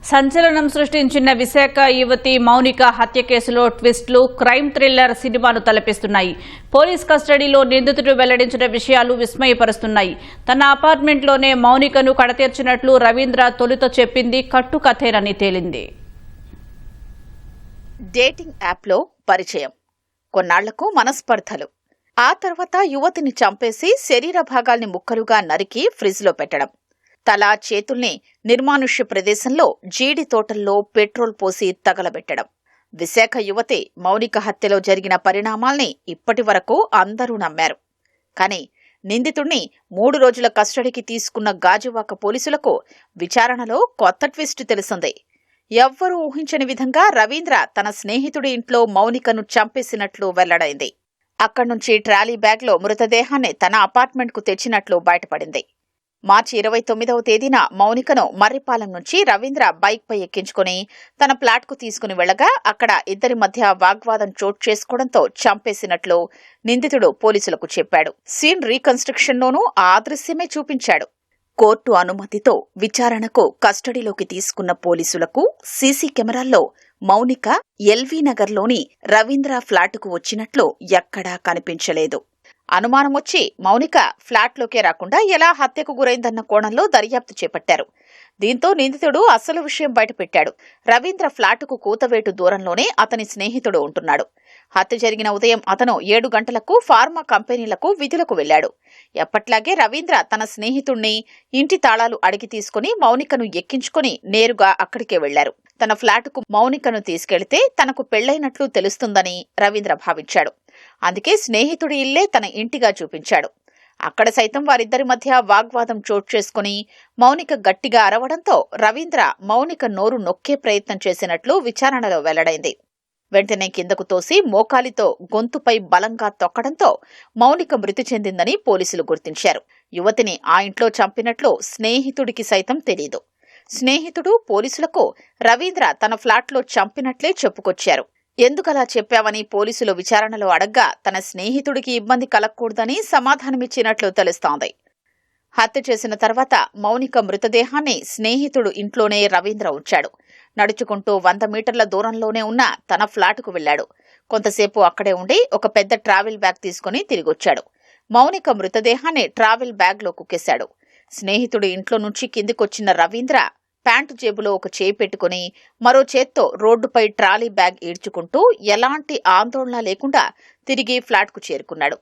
సంచలనం సృష్టించిన విశాఖ యువతి మౌనిక హత్య కేసులో ట్విస్టులు, క్రైమ్ థ్రిల్లర్ సినిమాను తలపిస్తున్నాయి. పోలీస్ కస్టడీలో నిందితుడు వెల్లడించిన విషయాలు విస్మయపరుస్తున్నాయి. తన అపార్ట్మెంట్లోనే మౌనికను కడతీర్చినట్లు రవీంద్ర తొలుత చెప్పింది కట్టుకథేనని తేలింది. డేటింగ్ యాప్లో పరిచయం, కొన్నాళ్లకు మనస్పర్ధలు, ఆ తర్వాత యువతిని చంపేసి శరీర భాగాల్ని ముక్కలుగా నరికి ఫ్రిడ్జ్లో పెట్టడం, తల చేతుల్ని నిర్మానుష్య ప్రదేశంలో జీడి తోటల్లో పెట్రోల్ పోసి తగలబెట్టడం. విశాఖ యువతి మౌనిక హత్యలో జరిగిన పరిణామాల్ని ఇప్పటి వరకు అందరూ నమ్మారు. కానీ నిందితుణ్ణి 3 రోజుల కస్టడీకి తీసుకున్న గాజువాక పోలీసులకు విచారణలో కొత్త ట్విస్ట్ తెలిసింది. ఎవ్వరూ ఊహించని విధంగా రవీంద్ర తన స్నేహితుడి ఇంట్లో మౌనికను చంపేసినట్లు వెల్లడైంది. అక్కడ్నుంచి ట్రాలీ బ్యాగ్లో మృతదేహాన్ని తన అపార్ట్మెంట్కు తెచ్చినట్లు బయటపడింది. మార్చి 29వ తేదీన మౌనికను మర్రిపాలెం నుంచి రవీంద్ర బైక్పై ఎక్కించుకుని తన ఫ్లాట్కు తీసుకుని వెళ్లగా అక్కడ ఇద్దరి మధ్య వాగ్వాదం చోటు చేసుకోవడంతో చంపేసినట్లు నిందితుడు పోలీసులకు చెప్పాడు. సీన్ రీకన్స్ట్రక్షన్లోనూ ఆ దృశ్యమే చూపించాడు. కోర్టు అనుమతితో విచారణకు కస్టడీలోకి తీసుకున్న పోలీసులకు సీసీ కెమెరాల్లో మౌనిక ఎల్వీ నగర్లోని రవీంద్ర ఫ్లాటుకు వచ్చినట్లు ఎక్కడా కనిపించలేదు. అనుమానం వచ్చి మౌనిక ఫ్లాట్లోకే రాకుండా ఎలా హత్యకు గురైందన్న కోణంలో దర్యాప్తు చేపట్టారు. దీంతో నిందితుడు అసలు విషయం బయటపెట్టాడు. రవీంద్ర ఫ్లాటుకు కూతవేటు దూరంలోనే అతని స్నేహితుడు ఉంటున్నాడు. హత్య జరిగిన ఉదయం అతను 7 గంటలకు ఫార్మా కంపెనీలకు విధులకు వెళ్లాడు. ఎప్పట్లాగే రవీంద్ర తన స్నేహితుణ్ణి ఇంటి తాళాలు అడిగి తీసుకుని మౌనికను ఎక్కించుకుని నేరుగా అక్కడికే వెళ్లారు. తన ఫ్లాటుకు మౌనికను తీసుకెళ్తే తనకు పెళ్లైనట్లు తెలుస్తుందని రవీంద్ర భావించాడు. అందుకే స్నేహితుడి ఇల్లే తన ఇంటిగా చూపించాడు. అక్కడ సైతం వారిద్దరి మధ్య వాగ్వాదం చోటు చేసుకుని మౌనిక గట్టిగా అరవడంతో రవీంద్ర మౌనిక నోరు నొక్కే ప్రయత్నం చేసినట్లు విచారణలో వెల్లడైంది. వెంటనే కిందకు తోసి మోకాలితో గొంతుపై బలంగా తొక్కడంతో మౌనిక మృతి చెందిందని పోలీసులు గుర్తించారు. యువతిని ఆ ఇంట్లో చంపినట్లు స్నేహితుడికి సైతం తెలీదు. స్నేహితుడు పోలీసులకు రవీంద్ర తన ఫ్లాట్లో చంపినట్లే చెప్పుకొచ్చారు. ఎందుకలా చెప్పావని పోలీసులు విచారణలో అడగ్గా తన స్నేహితుడికి ఇబ్బంది కలగకూడదని సమాధానమిచ్చినట్లు తెలుస్తోంది. హత్య చేసిన తర్వాత మౌనిక మృతదేహాన్ని స్నేహితుడు ఇంట్లోనే రవీంద్ర ఉంచాడు. నడుచుకుంటూ 100 మీటర్ల దూరంలోనే ఉన్న తన ఫ్లాటుకు వెళ్లాడు. కొంతసేపు అక్కడే ఉండి ఒక పెద్ద ట్రావెల్ బ్యాగ్ తీసుకుని తిరిగొచ్చాడు. మౌనిక మృతదేహాన్ని ట్రావెల్ బ్యాగ్లో కుక్కేశాడు. స్నేహితుడి ఇంట్లో నుంచి కిందికొచ్చిన రవీంద్ర ప్యాంటు జేబులో ఒక చేయి పెట్టుకుని మరో చేత్తో రోడ్డుపై ట్రాలీ బ్యాగ్ ఈడ్చుకుంటూ ఎలాంటి ఆందోళన లేకుండా తిరిగి ఫ్లాట్కు చేరుకున్నాడు.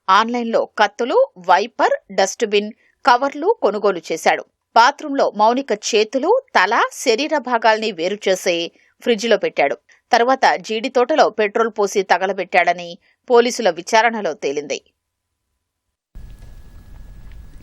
ఆన్లైన్లో కత్తులు, వైపర్, డస్ట్బిన్, కవర్లు కొనుగోలు చేశాడు. బాత్రూంలో మౌనిక చేతులు, తల, శరీర భాగాల్ని వేరు చేసి ఫ్రిడ్జ్లో పెట్టాడు. తర్వాత జీడి తోటలో పెట్రోల్ పోసి తగలబెట్టాడని పోలీసుల విచారణలో తేలింది.